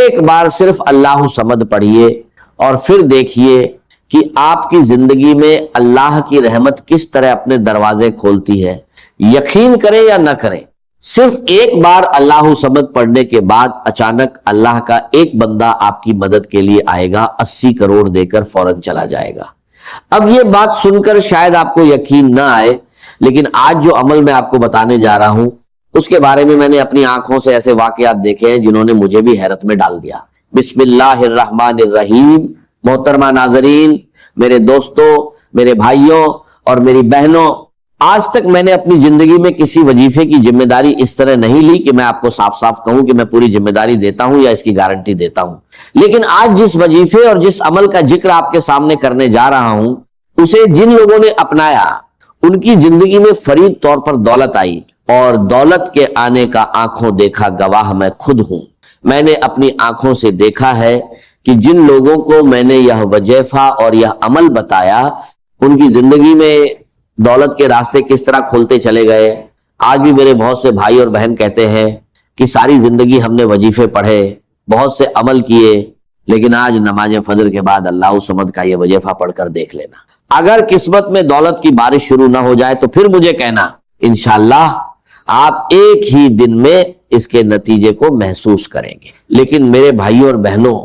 ایک بار صرف اللہ صمد پڑھیے اور پھر دیکھیے کہ آپ کی زندگی میں اللہ کی رحمت کس طرح اپنے دروازے کھولتی ہے. یقین کریں یا نہ کریں، صرف ایک بار اللہ صمد پڑھنے کے بعد اچانک اللہ کا ایک بندہ آپ کی مدد کے لیے آئے گا، 80 کروڑ دے کر فوراً چلا جائے گا. اب یہ بات سن کر شاید آپ کو یقین نہ آئے، لیکن آج جو عمل میں آپ کو بتانے جا رہا ہوں اس کے بارے میں نے اپنی آنکھوں سے ایسے واقعات دیکھے ہیں جنہوں نے مجھے بھی حیرت میں ڈال دیا. بسم اللہ الرحمن الرحیم. محترمہ ناظرین، میرے دوستوں، میرے بھائیوں اور میری بہنوں، آج تک میں نے اپنی زندگی میں کسی وظیفے کی ذمہ داری اس طرح نہیں لی کہ میں آپ کو صاف صاف کہوں کہ میں پوری ذمہ داری دیتا ہوں یا اس کی گارنٹی دیتا ہوں. لیکن آج جس وظیفے اور جس عمل کا ذکر آپ کے سامنے کرنے جا رہا ہوں، اسے جن لوگوں نے اپنایا ان کی زندگی میں فرید طور پر دولت آئی، اور دولت کے آنے کا آنکھوں دیکھا گواہ میں خود ہوں. میں نے اپنی آنکھوں سے دیکھا ہے کہ جن لوگوں کو میں نے یہ وظیفہ اور یہ عمل بتایا ان کی زندگی میں دولت کے راستے کس طرح کھولتے چلے گئے. آج بھی میرے بہت سے بھائی اور بہن کہتے ہیں کہ ساری زندگی ہم نے وظیفے پڑھے، بہت سے عمل کیے، لیکن آج نماز فجر کے بعد اللہ صمد کا یہ وظیفہ پڑھ کر دیکھ لینا. اگر قسمت میں دولت کی بارش شروع نہ ہو جائے تو پھر مجھے کہنا، انشاءاللہ آپ ایک ہی دن میں اس کے نتیجے کو محسوس کریں گے. لیکن میرے بھائیوں اور بہنوں،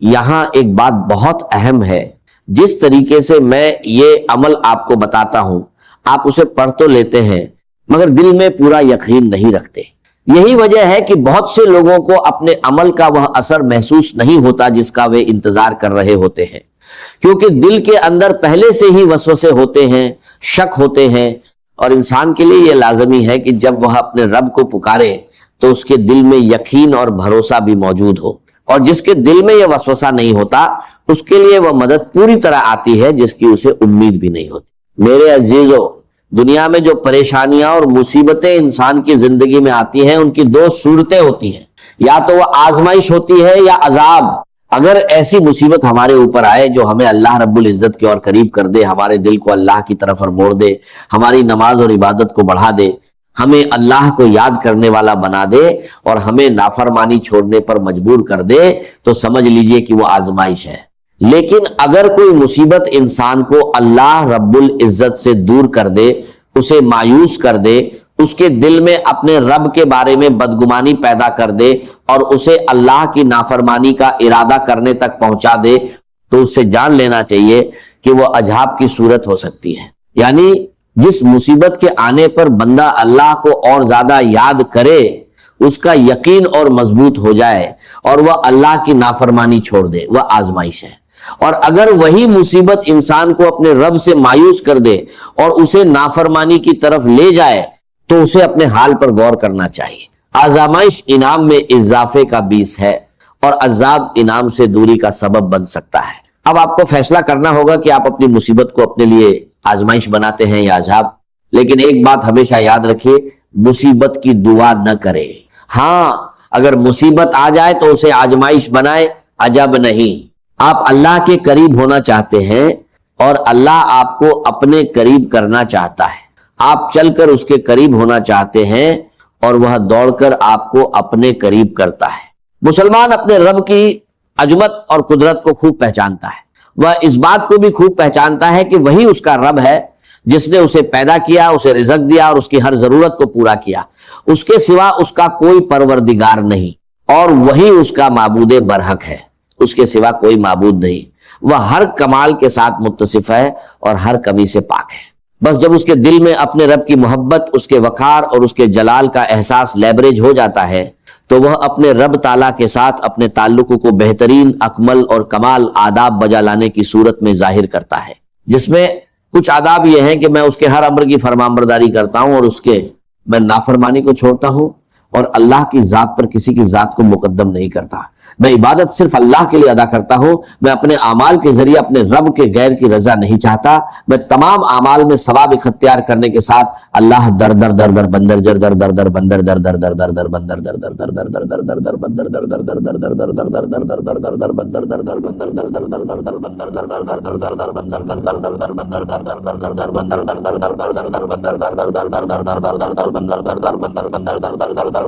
یہاں ایک بات بہت اہم ہے. جس طریقے سے میں یہ عمل آپ کو بتاتا ہوں، آپ اسے پڑھ تو لیتے ہیں مگر دل میں پورا یقین نہیں رکھتے. یہی وجہ ہے کہ بہت سے لوگوں کو اپنے عمل کا وہ اثر محسوس نہیں ہوتا جس کا وہ انتظار کر رہے ہوتے ہیں، کیونکہ دل کے اندر پہلے سے ہی وسوسے ہوتے ہیں، شک ہوتے ہیں. اور انسان کے لیے یہ لازمی ہے کہ جب وہ اپنے رب کو پکارے تو اس کے دل میں یقین اور بھروسہ بھی موجود ہو، اور جس کے دل میں یہ وسوسہ نہیں ہوتا اس کے لیے وہ مدد پوری طرح آتی ہے جس کی اسے امید بھی نہیں ہوتی. میرے عزیزو، دنیا میں جو پریشانیاں اور مصیبتیں انسان کی زندگی میں آتی ہیں ان کی دو صورتیں ہوتی ہیں، یا تو وہ آزمائش ہوتی ہے یا عذاب. اگر ایسی مصیبت ہمارے اوپر آئے جو ہمیں اللہ رب العزت کی اور قریب کر دے، ہمارے دل کو اللہ کی طرف اور موڑ دے، ہماری نماز اور عبادت کو بڑھا دے، ہمیں اللہ کو یاد کرنے والا بنا دے اور ہمیں نافرمانی چھوڑنے پر مجبور کر دے، تو سمجھ لیجئے کہ وہ آزمائش ہے. لیکن اگر کوئی مصیبت انسان کو اللہ رب العزت سے دور کر دے، اسے مایوس کر دے، اس کے دل میں اپنے رب کے بارے میں بدگمانی پیدا کر دے اور اسے اللہ کی نافرمانی کا ارادہ کرنے تک پہنچا دے، تو اس سے جان لینا چاہیے کہ وہ عذاب کی صورت ہو سکتی ہے. یعنی جس مصیبت کے آنے پر بندہ اللہ کو اور زیادہ یاد کرے، اس کا یقین اور مضبوط ہو جائے اور وہ اللہ کی نافرمانی چھوڑ دے، وہ آزمائش ہے. اور اگر وہی مصیبت انسان کو اپنے رب سے مایوس کر دے اور اسے نافرمانی کی طرف لے جائے تو اسے اپنے حال پر غور کرنا چاہیے. آزمائش انعام میں اضافے کا باعث ہے اور عذاب انعام سے دوری کا سبب بن سکتا ہے. اب آپ کو فیصلہ کرنا ہوگا کہ آپ اپنی مصیبت کو اپنے لیے آزمائش بناتے ہیں یا عذاب. لیکن ایک بات ہمیشہ یاد رکھیے، مصیبت کی دعا نہ کرے. ہاں، اگر مصیبت آ جائے تو اسے آزمائش بنائے، عجب نہیں. آپ اللہ کے قریب ہونا چاہتے ہیں اور اللہ آپ کو اپنے قریب کرنا چاہتا ہے. آپ چل کر اس کے قریب ہونا چاہتے ہیں اور وہ دوڑ کر آپ کو اپنے قریب کرتا ہے. مسلمان اپنے رب کی عظمت اور قدرت کو خوب پہچانتا ہے. وہ اس بات کو بھی خوب پہچانتا ہے کہ وہی اس کا رب ہے جس نے اسے پیدا کیا، اسے رزق دیا اور اس کی ہر ضرورت کو پورا کیا. اس کے سوا اس کا کوئی پروردگار نہیں، اور وہی اس کا معبود برحق ہے. اس کے سوا کوئی معبود نہیں. وہ ہر کمال کے ساتھ متصف ہے اور ہر کمی سے پاک ہے. بس جب اس کے دل میں اپنے رب کی محبت، اس کے وقار اور اس کے جلال کا احساس لیبریج ہو جاتا ہے تو وہ اپنے رب تعالیٰ کے ساتھ اپنے تعلق کو بہترین اکمل اور کمال آداب بجا لانے کی صورت میں ظاہر کرتا ہے، جس میں کچھ آداب یہ ہیں کہ میں اس کے ہر امر کی فرمانبرداری کرتا ہوں اور اس کے میں نافرمانی کو چھوڑتا ہوں، اور اللہ کی ذات پر کسی کی ذات کو مقدم نہیں کرتا. میں عبادت صرف اللہ کے لیے ادا کرتا ہوں. میں اپنے اعمال کے ذریعے اپنے رب کے غیر کی رضا نہیں چاہتا. میں تمام اعمال میں ثواب اختیار کرنے کے ساتھ اللہ در در در در بندر جر در در در بندر در در در در در بندر در در در در در در در در بندر در در در در در در در در در در در در بندر در در بندر در در در در در بندر در در در در در در بندر در در در در بندر در در در در بندر در در در در در بندر در در در در در در در در بندر در در بندر در در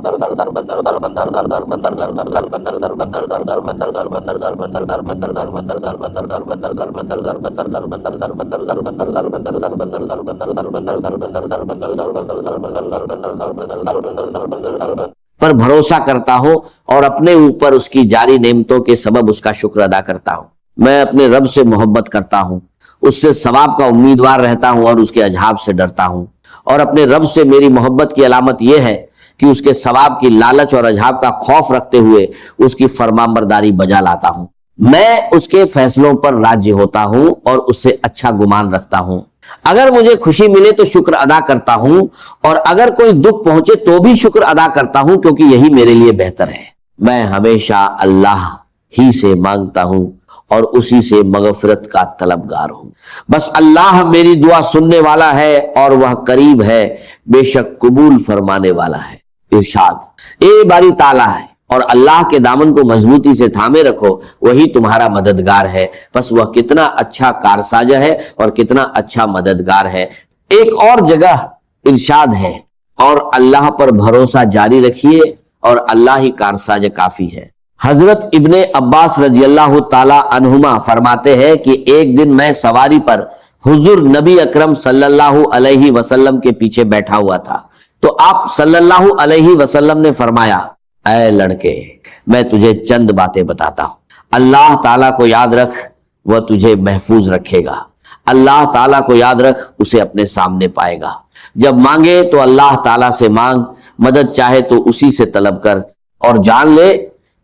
پر بھروسہ کرتا ہوں اور اپنے اوپر اس کی جاری نعمتوں کے سبب اس کا شکر ادا کرتا ہوں۔ میں اپنے رب سے محبت کرتا ہوں، اس سے ثواب کا امیدوار رہتا ہوں اور اس کے عذاب سے ڈرتا ہوں، اور اپنے رب سے میری محبت کی علامت یہ ہے کہ اس کے ثواب کی لالچ اور عذاب کا خوف رکھتے ہوئے اس کی فرمانبرداری بجا لاتا ہوں۔ میں اس کے فیصلوں پر راضی ہوتا ہوں اور اس سے اچھا گمان رکھتا ہوں۔ اگر مجھے خوشی ملے تو شکر ادا کرتا ہوں، اور اگر کوئی دکھ پہنچے تو بھی شکر ادا کرتا ہوں، کیونکہ یہی میرے لیے بہتر ہے۔ میں ہمیشہ اللہ ہی سے مانگتا ہوں اور اسی سے مغفرت کا طلبگار ہوں۔ بس اللہ میری دعا سننے والا ہے اور وہ قریب ہے، بے شک قبول فرمانے والا ہے۔ ارشاد، اے باری تعالیٰ ہے اور اللہ کے دامن کو مضبوطی سے تھامے رکھو، وہی تمہارا مددگار ہے۔ بس وہ کتنا اچھا کارساز ہے اور کتنا اچھا مددگار ہے۔ ایک اور جگہ ارشاد ہے، اور اللہ پر بھروسہ جاری رکھیے اور اللہ ہی کارساز کافی ہے۔ حضرت ابن عباس رضی اللہ تعالی عنہما فرماتے ہیں کہ ایک دن میں سواری پر حضور نبی اکرم صلی اللہ علیہ وسلم کے پیچھے بیٹھا ہوا تھا، تو آپ صلی اللہ علیہ وسلم نے فرمایا، اے لڑکے، میں تجھے چند باتیں بتاتا ہوں۔ اللہ تعالیٰ کو یاد رکھ، وہ تجھے محفوظ رکھے گا۔ اللہ تعالیٰ کو یاد رکھ، اسے اپنے سامنے پائے گا۔ جب مانگے تو اللہ تعالیٰ سے مانگ، مدد چاہے تو اسی سے طلب کر، اور جان لے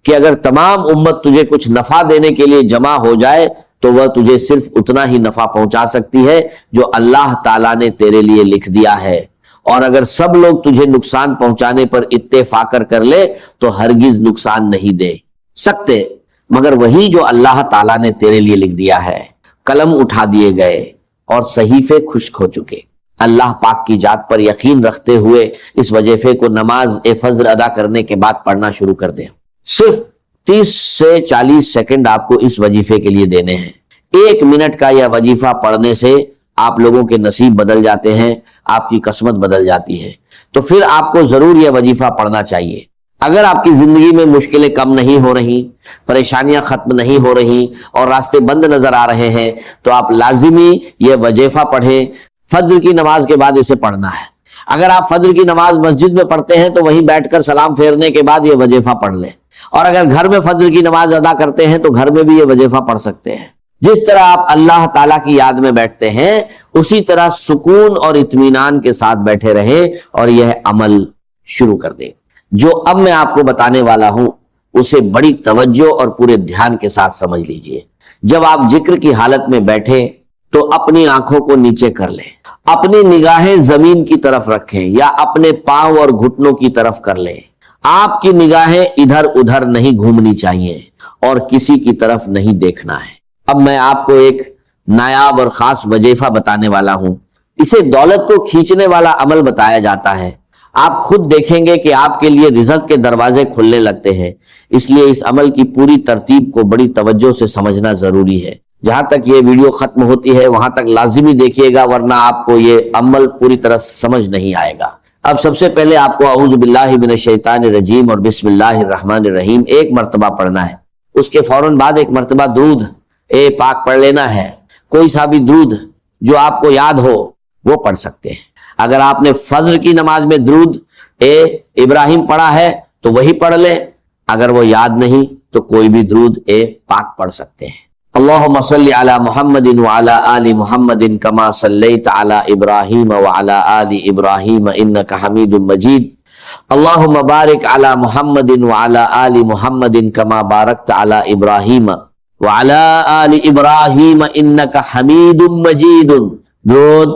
کہ اگر تمام امت تجھے کچھ نفع دینے کے لیے جمع ہو جائے تو وہ تجھے صرف اتنا ہی نفع پہنچا سکتی ہے جو اللہ تعالیٰ نے تیرے لیے لکھ دیا ہے، اور اگر سب لوگ تجھے نقصان پہنچانے پر اتفاق کر لے تو ہرگز نقصان نہیں دے سکتے مگر وہی جو اللہ تعالیٰ نے تیرے لیے لکھ دیا ہے۔ قلم اٹھا دیے گئے اور صحیفے خشک ہو چکے۔ اللہ پاک کی ذات پر یقین رکھتے ہوئے اس وظیفے کو نماز فجر ادا کرنے کے بعد پڑھنا شروع کر دیں۔ صرف 30 سے 40 سیکنڈ آپ کو اس وظیفے کے لیے دینے ہیں۔ 1 منٹ کا یہ وظیفہ پڑھنے سے آپ لوگوں کے نصیب بدل جاتے ہیں، آپ کی قسمت بدل جاتی ہے۔ تو پھر آپ کو ضرور یہ وظیفہ پڑھنا چاہیے۔ اگر آپ کی زندگی میں مشکلیں کم نہیں ہو رہی، پریشانیاں ختم نہیں ہو رہی اور راستے بند نظر آ رہے ہیں تو آپ لازمی یہ وظیفہ پڑھیں۔ فجر کی نماز کے بعد اسے پڑھنا ہے۔ اگر آپ فجر کی نماز مسجد میں پڑھتے ہیں تو وہیں بیٹھ کر سلام پھیرنے کے بعد یہ وظیفہ پڑھ لیں، اور اگر گھر میں فجر کی نماز ادا کرتے ہیں تو گھر میں بھی یہ وظیفہ پڑھ سکتے ہیں۔ جس طرح آپ اللہ تعالیٰ کی یاد میں بیٹھتے ہیں اسی طرح سکون اور اطمینان کے ساتھ بیٹھے رہیں اور یہ عمل شروع کر دیں۔ جو اب میں آپ کو بتانے والا ہوں اسے بڑی توجہ اور پورے دھیان کے ساتھ سمجھ لیجئے۔ جب آپ ذکر کی حالت میں بیٹھیں تو اپنی آنکھوں کو نیچے کر لیں، اپنی نگاہیں زمین کی طرف رکھیں یا اپنے پاؤں اور گھٹنوں کی طرف کر لیں۔ آپ کی نگاہیں ادھر ادھر نہیں گھومنی چاہیے اور کسی کی طرف نہیں دیکھنا ہے۔ اب میں آپ کو ایک نایاب اور خاص وظیفہ بتانے والا ہوں۔ اسے دولت کو کھینچنے والا عمل بتایا جاتا ہے۔ آپ خود دیکھیں گے کہ آپ کے لیے رزق کے دروازے کھلنے لگتے ہیں۔ اس لیے اس عمل کی پوری ترتیب کو بڑی توجہ سے سمجھنا ضروری ہے۔ جہاں تک یہ ویڈیو ختم ہوتی ہے وہاں تک لازمی دیکھیے گا، ورنہ آپ کو یہ عمل پوری طرح سمجھ نہیں آئے گا۔ اب سب سے پہلے آپ کو اعوذ باللہ من الشیطان الرجیم اور بسم اللہ الرحمن الرحیم ایک مرتبہ پڑھنا ہے۔ اس کے فوراً بعد ایک مرتبہ درود پاک پڑھ لینا ہے۔ کوئی سا بھی درود جو آپ کو یاد ہو وہ پڑھ سکتے ہیں۔ اگر آپ نے فجر کی نماز میں درود ابراہیم پڑھا ہے تو وہی پڑھ لیں، اگر وہ یاد نہیں تو کوئی بھی درود پاک پڑھ سکتے ہیں۔ اللہم صلی علی محمد وعلی آل محمد کما صلیت علی ابراہیم وعلی آل ابراہیم انک حمید مجید۔ اللہم بارک علی محمد وعلی آل محمد کما بارکت علی ابراہیم وعلی آل ابراہیم انک حمید مجید۔ درود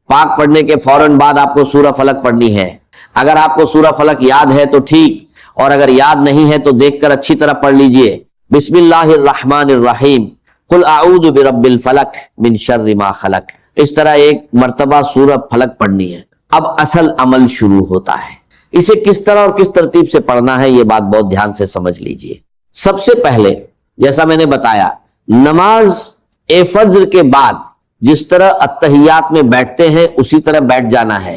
پاک پڑھنے کے فوراً بعد آپ کو سورہ فلق پڑھنی ہے۔ اگر آپ کو سورہ فلق یاد ہے تو ٹھیک، اور اگر یاد نہیں ہے تو دیکھ کر اچھی طرح پڑھ لیجئے۔ بسم اللہ الرحمن الرحیم، قل اعوذ برب الفلق من شر ما خلق۔ اس طرح ایک مرتبہ سورہ فلق پڑھنی ہے۔ اب اصل عمل شروع ہوتا ہے۔ اسے کس طرح اور کس ترتیب سے پڑھنا ہے یہ بات بہت دھیان سے سمجھ لیجئے۔ سب سے پہلے جیسا میں نے بتایا، نماز فجر کے بعد جس طرح اتحیات میں بیٹھتے ہیں اسی طرح بیٹھ جانا ہے۔